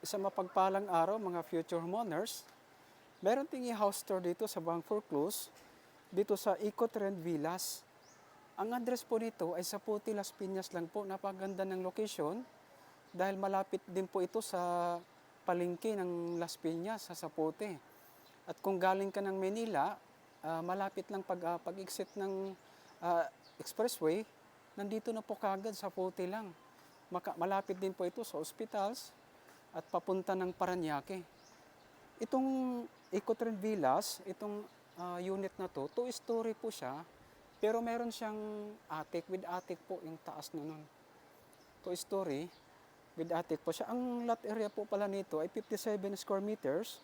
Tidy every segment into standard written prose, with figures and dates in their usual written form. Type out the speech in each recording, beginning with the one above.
Isang mapagpalang araw mga future homeowners. Meron ting house tour dito sa Bang Foreclose, dito sa Ecotrend Villas. Ang address po nito ay sa Puti, Las Piñas lang po. Napaganda ng location dahil malapit din po ito sa palengke ng Las Piñas sa Sapote. At kung galing ka ng Manila, malapit lang pag-exit ng expressway, nandito na po kagad sa Puti lang. Malapit din po ito sa hospitals at papunta ng Parañaque. Itong Ecotrend Villas, itong unit na to, two-story po siya, pero meron siyang attic, with attic po yung taas na nun. Two-story, with attic po siya. Ang lot area po pala nito ay 57 square meters.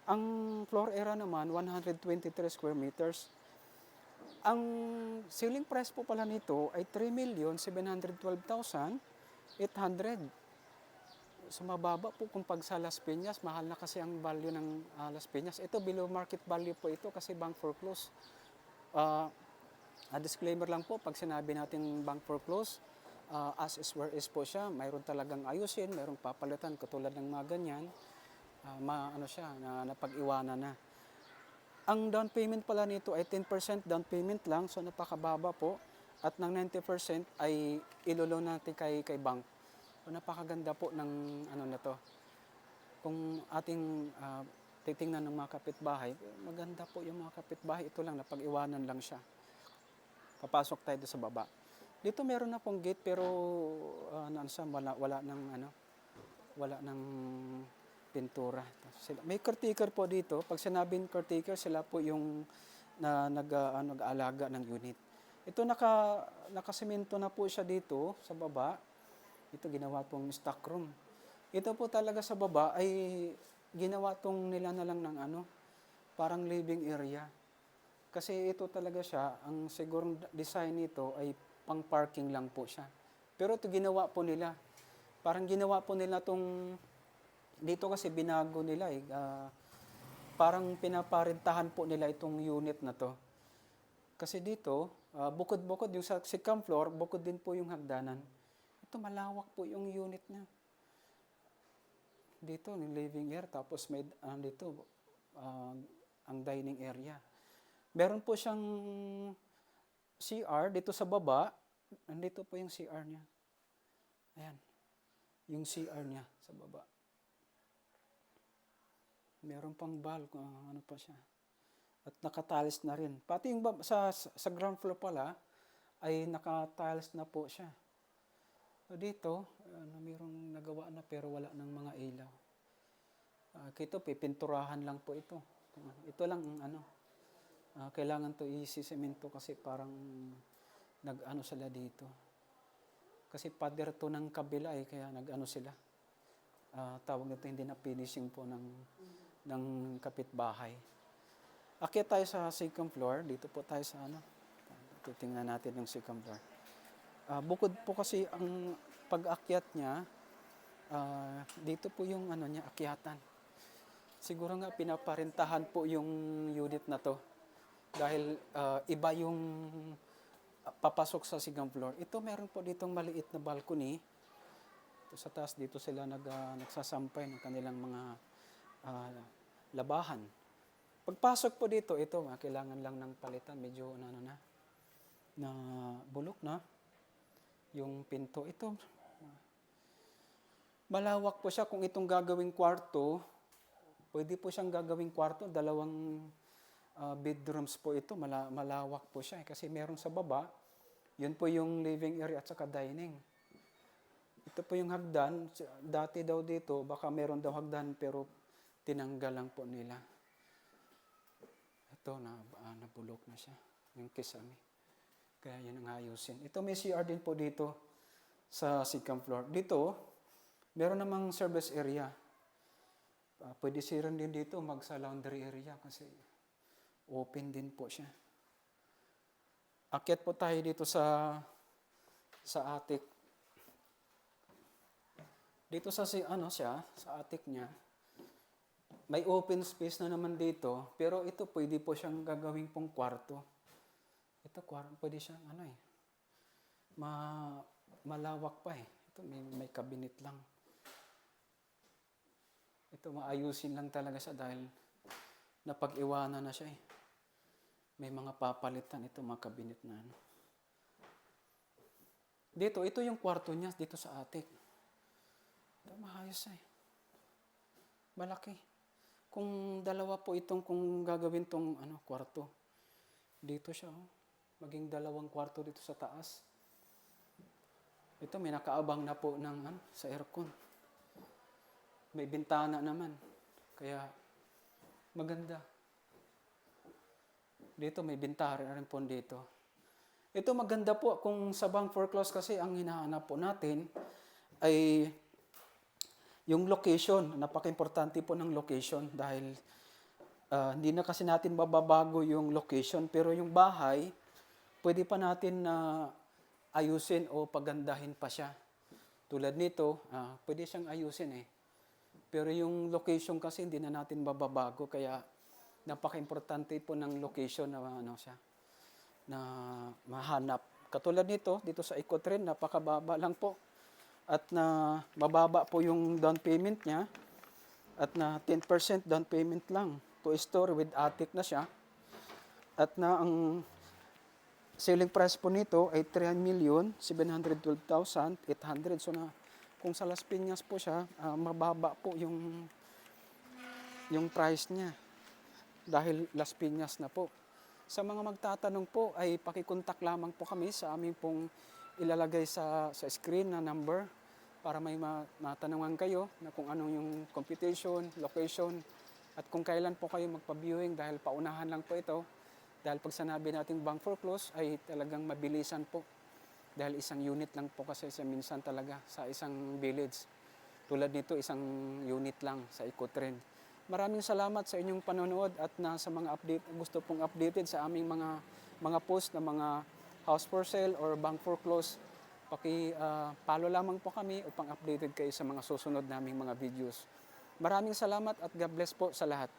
Ang floor area naman, 123 square meters. Ang ceiling price po pala nito ay 3,712,800. So mababa po kung pag sa Las Piñas, mahal na kasi ang value ng Las Piñas. Ito below market value po ito kasi bank foreclose. A disclaimer lang po, pag sinabi natin bank foreclose, as is where is po siya. Mayroon talagang ayusin, mayroong papalitan katulad ng mga ganyan. Napag-iwanan na. Ang down payment pala nito ay 10% down payment lang, so napakababa po. At ng 90% ay iloloan natin kay bank. So, napakaganda po ng na to. Kung ating titingnan ng mga kapitbahay, maganda po yung mga kapitbahay. Ito lang, napag-iwanan lang siya. Papasok tayo sa baba. Dito meron na pong gate pero wala ng pintura. May caretaker po dito. Pag sinabing caretaker, sila po yung nag-aalaga ng unit. Ito nakasemento na po siya dito sa baba. Ito ginawa pong stock room. Ito po talaga sa baba ay ginawa tong nila na lang ng parang living area. Kasi ito talaga siya, ang sigurong design nito ay pang parking lang po siya. Pero ito ginawa po nila. Parang ginawa po nila tong, dito kasi binago nila parang pinaparintahan po nila itong unit na to. Kasi dito, bukod-bukod yung sa second floor, bukod din po yung hagdanan. Ito malawak po yung unit niya. Dito, yung living area, tapos may dito, ang dining area. Meron po siyang CR dito sa baba. Nandito po yung CR niya. Ayan. Yung CR niya sa baba. Meron pang ano pa siya. At nakatiles na rin. Pati yung sa ground floor pala, ay nakatiles na po siya. So dito, mayroong nagawa na pero wala ng mga ilaw. Kito, pipinturahan lang po ito. Ito lang ang kailangan to isisemento kasi parang sila dito. Kasi pader to ng kabila kaya sila. Tawag nito hindi na finishing po ng kapitbahay. Akyat tayo sa second floor. Dito po tayo sa titingnan natin yung second floor. Bukod po kasi ang pag-akyat niya, dito po yung niya, akyatan. Siguro nga pinaparintahan po yung unit na to. Dahil iba yung papasok sa second floor. Ito meron po ditong maliit na balcony. Ito sa taas dito sila nagsasampay ng kanilang mga labahan. Pagpasok po dito, ito kailangan lang ng palitan. Medyo na bulok na. Yung pinto, ito, malawak po siya kung itong gagawing kwarto. Pwede po siyang gagawing kwarto. 2 bedrooms po ito. Malawak po siya kasi meron sa baba. Yun po yung living area at saka dining. Ito po yung hagdan. Dati daw dito, baka meron daw hagdan pero tinanggal lang po nila. Ito, nabulok na siya. Yung kisame. Kaya yun ang ayusin. Ito may CR din po dito sa second floor. Dito, meron namang service area. Pwede siya din dito sa laundry area kasi open din po siya. Akyat po tayo dito sa attic. Dito sa attic niya, may open space na naman dito, pero ito pwede po siyang gagawin pong kwarto. Ito pwede siyang malawak pa Ito may cabinet lang. Ito, maayusin lang talaga siya dahil napag-iwanan na siya eh. May mga papalitan ito, mga kabinet na ano. Dito, ito yung kwarto niya dito sa attic. Ito, maayos eh. Malaki. Kung dalawa po itong, kung gagawin tong kwarto. Dito siya, oh. Maging dalawang kwarto dito sa taas. Ito, may nakaabang na po ng sa aircon. May bintana naman. Kaya, maganda. Dito, may bintana rin po dito. Ito, maganda po kung sa bank foreclose kasi ang hinahanap po natin ay yung location. Napaka-importante po ng location dahil hindi na kasi natin mababago yung location. Pero yung bahay, pwede pa natin na ayusin o pagandahin pa siya. Tulad nito, pwede siyang ayusin eh. Pero yung location kasi hindi na natin mababago. Kaya napaka-importante po ng location na na mahanap. Katulad nito, dito sa Ecotrend, napakababa lang po. At na mababa po yung down payment niya. At na 10% down payment lang. 2-story with attic na siya. At na ang selling price po nito ay 3,712,800. So na kung sa Las Piñas po siya, mababa po yung price niya. Dahil Las Piñas na po. Sa mga magtatanong po ay pakikontak lamang po kami sa aming pong ilalagay sa screen na number para may matanungan kayo na kung anong yung computation, location, at kung kailan po kayo magpa-viewing dahil paunahan lang po ito. Dahil pag sinabi natin bank foreclose ay talagang mabilisan po. Dahil isang unit lang po kasi minsan talaga sa isang village. Tulad nito, isang unit lang sa Ecotrend. Maraming salamat sa inyong panonood at sa mga update, gusto pong updated sa aming mga post na mga house for sale or bank foreclose. Paki-follow lamang po kami upang updated kayo sa mga susunod naming mga videos. Maraming salamat at God bless po sa lahat.